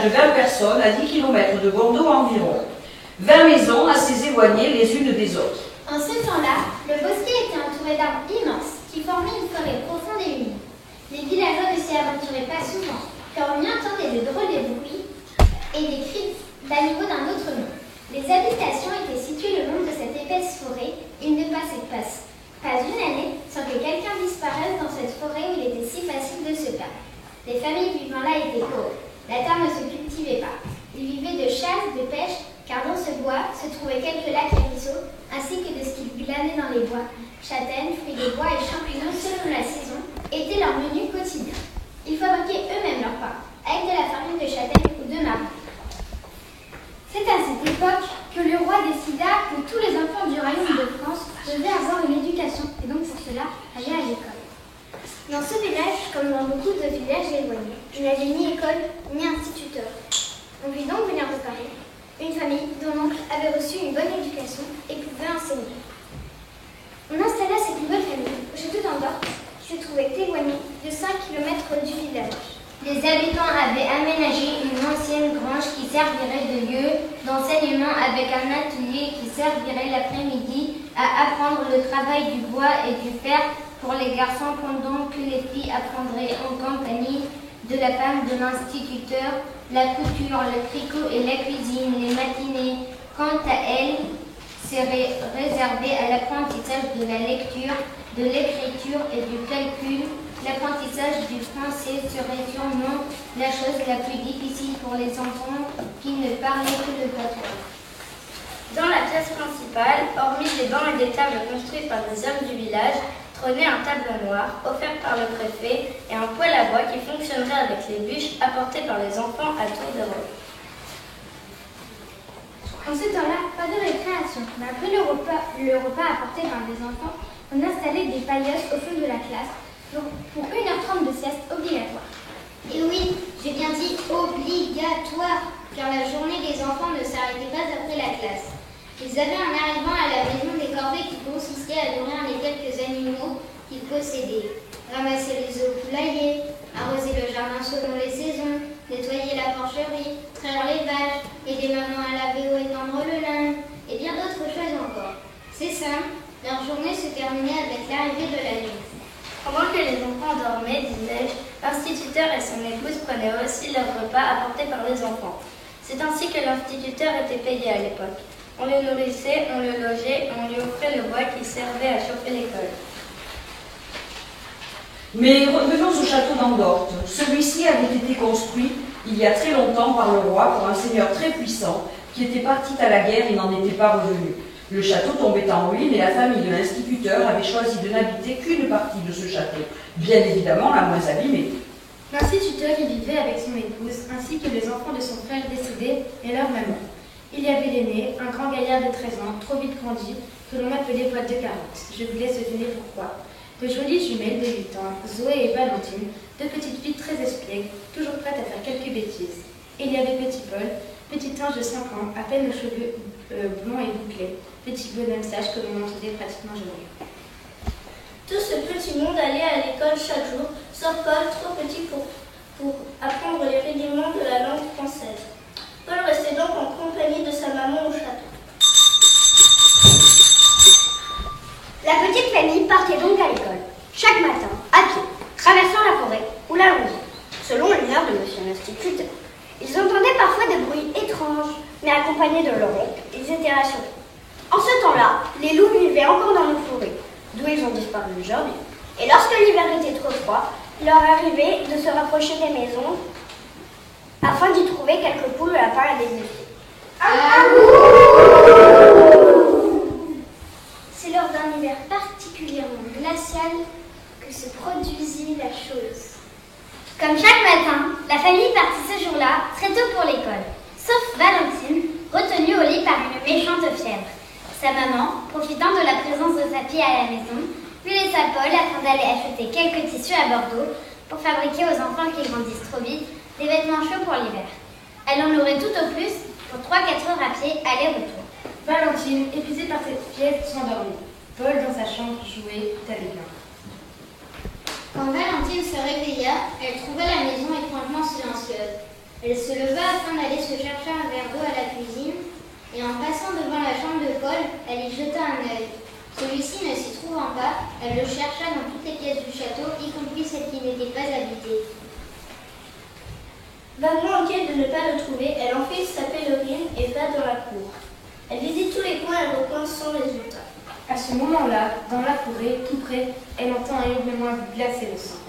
village de 20 personnes à 10 km de Bordeaux environ. 20 maisons assez éloignées les unes des autres. En ce temps-là, le bosquet était entouré d'arbres immenses qui formaient une forêt profonde et humide. Les villageois ne s'y aventuraient pas souvent, car on y entendait de drôles de bruits et des cris d'animaux d'un autre nom. Les habitations étaient situées le long de cette épaisse forêt. Il ne passait pas une année sans que quelqu'un disparaisse dans cette forêt où il était si facile de se perdre. Les familles vivant là étaient pauvres. La terre ne se cultivait pas. Ils vivaient de chasse, de pêche, car dans ce bois se trouvaient quelques lacs et ruisseaux, ainsi que de ce qu'ils glanaient dans les bois. Châtaignes, fruits de bois et champignons selon la saison étaient leur menu quotidien. Ils fabriquaient eux-mêmes leur pain, avec de la farine de châtaigne ou de marron. C'est à cette époque que le roi décida que tous les enfants du royaume de France devaient avoir une éducation et donc pour cela aller à l'école. Dans ce village, comme dans beaucoup de villages éloignés, il n'y avait ni école ni instituteur. On vit donc venir de Paris une famille dont l'oncle avait reçu une bonne éducation et pouvait enseigner. On installa cette nouvelle famille au château d'Andorre qui se trouvait éloigné de 5 km du village. Les habitants avaient aménagé une ancienne grange qui servirait de lieu d'enseignement avec un atelier qui servirait l'après-midi à apprendre le travail du bois et du fer pour les garçons pendant que les filles apprendraient en compagnie de la femme de l'instituteur la couture, le tricot et la cuisine. Les matinées, quant à elles, seraient réservées à l'apprentissage de la lecture, de l'écriture et du calcul. L'apprentissage du français serait sûrement la chose la plus difficile pour les enfants qui ne parlaient que le patois. Dans la pièce principale, hormis des bancs et des tables construits par des hommes du village, trônait un tableau noir offert par le préfet et un poêle à bois qui fonctionnerait avec les bûches apportées par les enfants à tour de rôle. En ce temps-là, pas de récréation, mais après le repas apporté par les enfants, on installait des paillasses au fond de la classe pour 1h30 de sieste obligatoire. Et oui, j'ai bien dit obligatoire, car la journée des enfants ne s'arrêtait pas après la classe. Ils avaient en arrivant à la maison des corvées qui consistaient à nourrir les quelques animaux qu'ils possédaient. Ramasser les œufs au poulailler, arroser le jardin selon les saisons, nettoyer la porcherie, traire les vaches, aider maman à laver ou étendre le linge, et bien d'autres choses encore. C'est simple, leur journée se terminait avec l'arrivée de la nuit. Pendant que les enfants dormaient, disais-je, l'instituteur et son épouse prenaient aussi leur repas apporté par les enfants. C'est ainsi que l'instituteur était payé à l'époque. On le nourrissait, on le logeait, on lui offrait le bois qui servait à chauffer l'école. Mais revenons au château d'Andorre. Celui-ci avait été construit il y a très longtemps par le roi pour un seigneur très puissant qui était parti à la guerre et n'en était pas revenu. Le château tombait en ruine et la famille de l'instituteur avait choisi de n'habiter qu'une partie de ce château, bien évidemment la moins abîmée. L'instituteur y vivait avec son épouse, ainsi que les enfants de son frère décédé et leur maman. Il y avait l'aîné, un grand gaillard de 13 ans, trop vite grandi, que l'on appelait Boîte de 40. Je vous laisse deviner pourquoi. De jolies jumelles de 8 ans, Zoé et Valentine, deux petites filles très espiègles, toujours prêtes à faire quelques bêtises. Et il y avait petit Paul, petit ange de 5 ans, à peine aux cheveux blonds et bouclés, petit bonhomme sage que l'on entendait pratiquement jamais. Tout ce petit monde allait à l'école chaque jour, sauf Paul, trop petit pour apprendre les rudiments de la langue française. Paul restait donc en compagnie de sa maman au château. La petite famille partait donc à l'école, chaque matin, à pied, traversant la forêt ou la longeant, selon les heures de monsieur l'instituteur. Ils entendaient parfois des bruits étranges, mais accompagnés de leur oncle, ils étaient rassurés. En ce temps-là, les loups vivaient encore dans nos forêts, d'où ils ont disparu aujourd'hui. Et lorsque l'hiver était trop froid, il leur arrivait de se rapprocher des maisons afin d'y trouver quelques poules, lapins et des œufs. C'est lors d'un hiver particulièrement glacial que se produisit la chose. Comme chaque matin, la famille partit ce jour-là très tôt pour l'école, sauf Valentine, retenue au lit par une méchante fièvre. Sa maman, profitant de la présence de sa fille à la maison, lui laissa Paul afin d'aller acheter quelques tissus à Bordeaux pour fabriquer aux enfants qui grandissent trop vite des vêtements chauds pour l'hiver. Elle en aurait tout au plus pour 3-4 heures à pied aller-retour. Valentine, épuisée par cette fièvre, s'endormit. Paul, dans sa chambre, jouait avec un. Quand Valentine se réveilla, elle trouva la maison étrangement silencieuse. Elle se leva afin d'aller se chercher un verre d'eau à la cuisine, et en passant devant la chambre de Paul, elle y jeta un œil. Celui-ci ne s'y trouvant pas, elle le chercha dans toutes les pièces du château, y compris celles qui n'étaient pas habitées. Vaguement inquiète de ne pas le trouver, elle enfile sa pèlerine et va dans la cour. Elle visite tous les coins et recoins sans résultat. À ce moment-là, dans la forêt, tout près, elle entend un hurlement glacer le sang.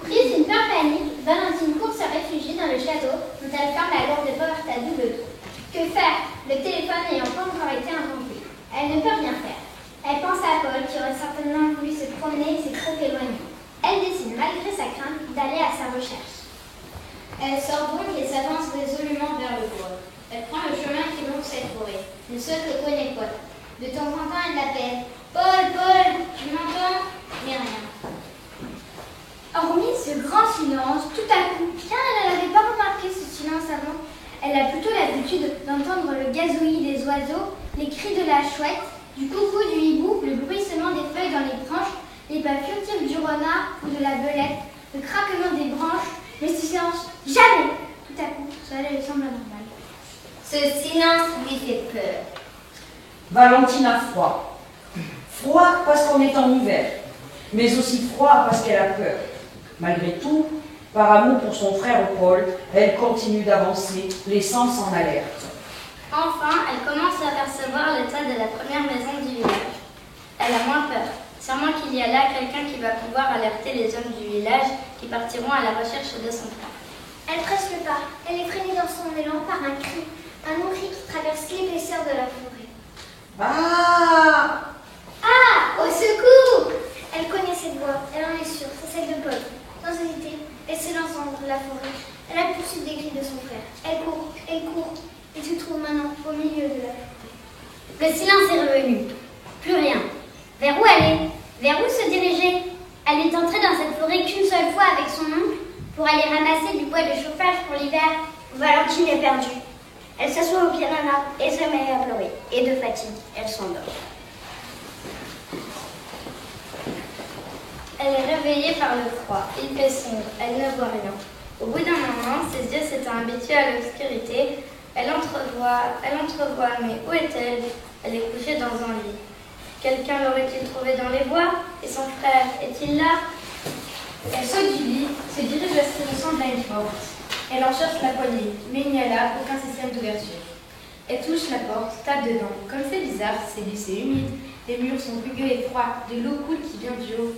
Prise d'une peur panique, Valentine court se réfugier dans le château, dont elle ferme la lourde porte à double tour. Que faire? Le téléphone n'ayant pas encore été inventé. Elle ne peut rien faire. Elle pense à Paul, qui aurait certainement voulu se promener et s'est trop éloigné. Elle décide, malgré sa crainte, d'aller à sa recherche. Elle sort donc et s'avance résolument vers le bois. Elle prend le chemin qui longe cette forêt. Le seul que connaît Paul. De temps en temps, elle l'appelle. Paul, Paul, tu m'entends? Mais rien. Hormis ce grand silence, tout à coup, car elle n'avait pas remarqué ce silence avant, elle a plutôt l'habitude d'entendre le gazouillis des oiseaux, les cris de la chouette, du coucou du hibou, le bruissement des feuilles dans les branches, les pas furtifs du renard ou de la belette, le craquement des branches, mais ce silence, jamais! Tout à coup, cela lui semble anormal. Ce silence lui fait peur. Valentine a froid. Froid parce qu'on est en hiver, mais aussi froid parce qu'elle a peur. Malgré tout, par amour pour son frère Paul, elle continue d'avancer, les sens en alerte. Enfin, elle commence à apercevoir l'état de la première maison du village. Elle a moins peur, sûrement qu'il y a là quelqu'un qui va pouvoir alerter les hommes du village qui partiront à la recherche de son frère. Elle presse le pas. Elle est freinée dans son élan par un cri, un long cri qui traverse l'épaisseur de la forêt. Ah! Ah! Au secours! Elle connaît cette voix, elle en est sûre, c'est celle de Paul. Sans hésiter, elle s'élance dans la forêt. Elle a poursuivi des cris de son frère. Elle court, et se trouve maintenant au milieu de la forêt. Le silence est revenu. Plus rien. Vers où aller? Vers où se diriger? Elle est entrée dans cette forêt qu'une seule fois avec son oncle pour aller ramasser du bois de chauffage pour l'hiver. Valentine est perdue. Elle s'assoit au pied d'un arbre et se met à pleurer. Et de fatigue, elle s'endort. Elle est réveillée par le froid. Il fait sombre. Elle ne voit rien. Au bout d'un moment, ses yeux s'étant habitués à l'obscurité, elle entrevoit, mais où est-elle? Elle est couchée dans un lit. Quelqu'un l'aurait-il trouvée dans les bois? Et son frère, est-il là? Elle saute du lit, se dirige vers ce qui ressemble à une porte. Elle en cherche la poignée, mais il n'y a là aucun système d'ouverture. Elle touche la porte, tape dedans. Comme c'est bizarre, c'est glissé humide. Les murs sont rugueux et froids. De l'eau coule qui vient du haut.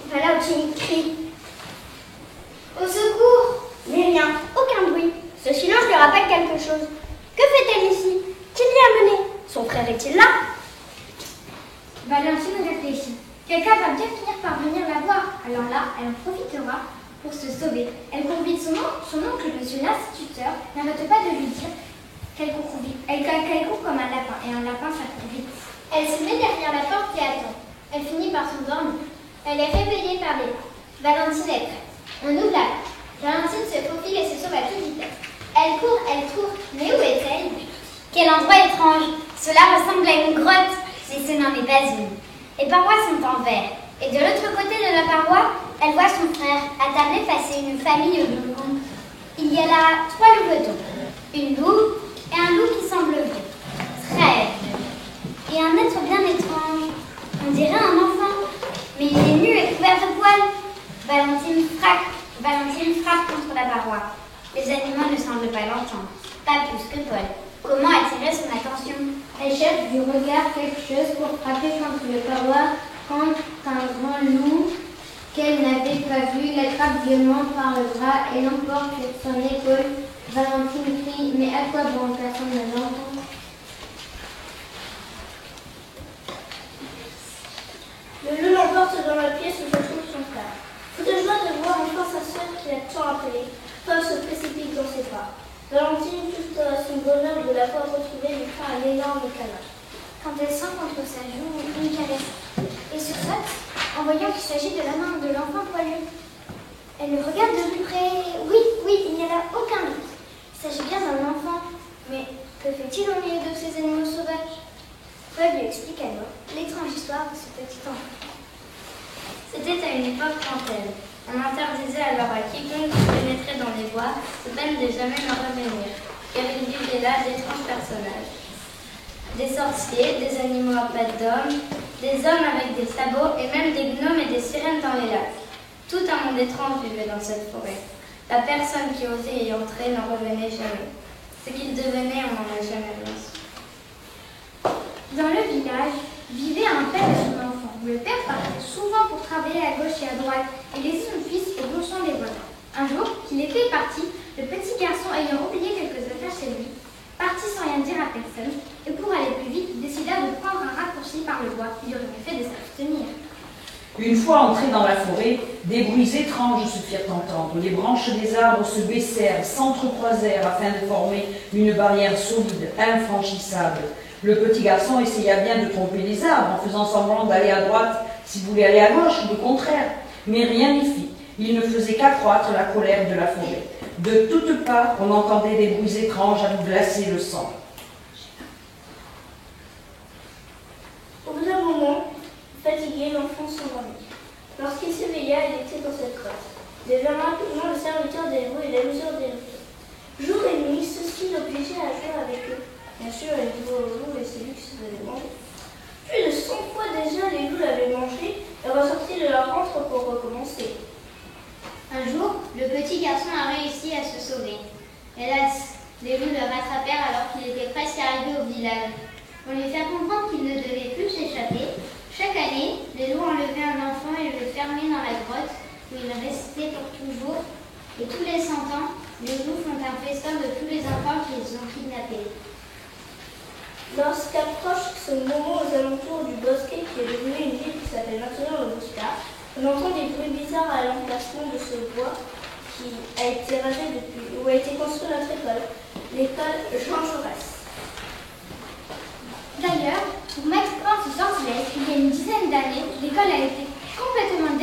Valentine crie. Au secours! Mais rien, aucun bruit. Ce silence lui rappelle quelque chose. Que fait-elle ici? Qui l'y a menée? Son frère est-il là? Valentine réfléchit. Quelqu'un va bien finir par venir la voir. Alors là, elle en profitera pour se sauver. Elle court vite. Son oncle, monsieur l'instituteur, n'arrête pas de lui dire qu'elle court vite. Elle court comme un lapin, et un lapin, ça court vite. Elle se met derrière la porte et attend. Elle finit par s'endormir. Elle est réveillée par les pas. Valentine est prête. On ouvre la porte. Valentine se faufile et se sauve à toute vitesse. Elle court, mais où est-elle? Quel endroit étrange! Cela ressemble à une grotte, si ce n'en est pas une. Les parois sont en verre. Et de l'autre côté de la paroi, elle voit son frère, attablé face à une famille de loups. Il y a là 3 louvetons. Une louve et un loup qui semble vieux. Très vieux. Et un être bien étrange. On dirait un enfant. Mais il est nu et couvert de poils. Valentine frappe contre la paroi. Les animaux ne semblent pas l'entendre. Pas plus que Paul. Comment attirer son attention? Elle cherche du regard quelque chose pour frapper contre le paroi quand un grand loup qu'elle n'avait pas vu l'attrape violemment par le bras et l'emporte sur son épaule. Valentine crie, mais à quoi bon? Personne ne l'entend. Le loup l'emporte dans la pièce où se trouve son frère. Fou de joie de voir enfin sa sœur qui l'a tant appelée, Paul se précipite dans ses pas. Valentine, toute à son bonheur de l'avoir retrouvée, lui fait un énorme câlin. Quand elle sent contre sa joue une caresse et sursaute en voyant qu'il s'agit de la main de l'enfant poilu. Elle le regarde de plus près. Oui, il n'y a là aucun doute. Il s'agit bien d'un enfant. Mais que fait-il au milieu de ces animaux sauvages? Paul lui explique alors l'étrange histoire de ce petit enfant. C'était à une époque lointaine. On interdisait alors à quiconque pénétrait dans les bois, sous peine de jamais en revenir, car il vivait là d'étranges personnages. Des sorciers, des animaux à pattes d'homme, des hommes avec des sabots et même des gnomes et des sirènes dans les lacs. Tout un monde étrange vivait dans cette forêt. La personne qui osait y entrer n'en revenait jamais. Ce qu'il devenait, on n'en a jamais rien su. Dans le village, vivait un père et son enfant. Le père partait souvent pour travailler à gauche et à droite et laissait son fils au bon champ des voisins. Un jour, qu'il était parti, le petit garçon ayant oublié quelques affaires chez lui, partit sans rien dire à personne, et pour aller plus vite, décida de prendre un raccourci par le bois qui lui aurait fait de s'abstenir. Une fois entrés dans la forêt, des bruits étranges se firent entendre. Les branches des arbres se baissèrent, s'entrecroisèrent afin de former une barrière solide, infranchissable. Le petit garçon essaya bien de tromper les arbres en faisant semblant d'aller à droite s'il voulait aller à gauche, ou le contraire. Mais rien n'y fit. Il ne faisait qu'accroître la colère de la forêt. De toutes parts, on entendait des bruits étranges à lui glacer le sang. Au bout d'un moment, fatigué, l'enfant s'endormit. Lorsqu'il s'éveilla, il était dans cette grotte. Il devint rapidement le serviteur des loups et l'amuseur des loups. Jour et nuit, ceux-ci l'obligeaient à jouer avec eux. Bien sûr, il jouait aux loups et c'est lui qui se faisait manger. Plus de 100 fois déjà, les loups l'avaient mangé et ressorti de leur ventre pour recommencer. Un jour, le petit garçon a réussi à se sauver. Hélas, les loups le rattrapèrent alors qu'il était presque arrivé au village. Pour lui faire comprendre qu'il ne devait plus s'échapper, chaque année, les loups enlevaient un enfant et le fermaient dans la grotte où il restait pour toujours. Et tous les 100 ans, les loups font un festin de tous les enfants qu'ils ont kidnappés. Lorsqu'approche ce moment aux alentours du bosquet qui est devenu une ville qui s'appelle maintenant le Bosca, on entend des bruits bizarres à l'emplacement de ce bois qui a été rasé depuis, où a été construite notre école, l'école Jean Jaurès. D'ailleurs, pour mettre fin à ce sortilège, il y a une dizaine d'années, l'école a été complètement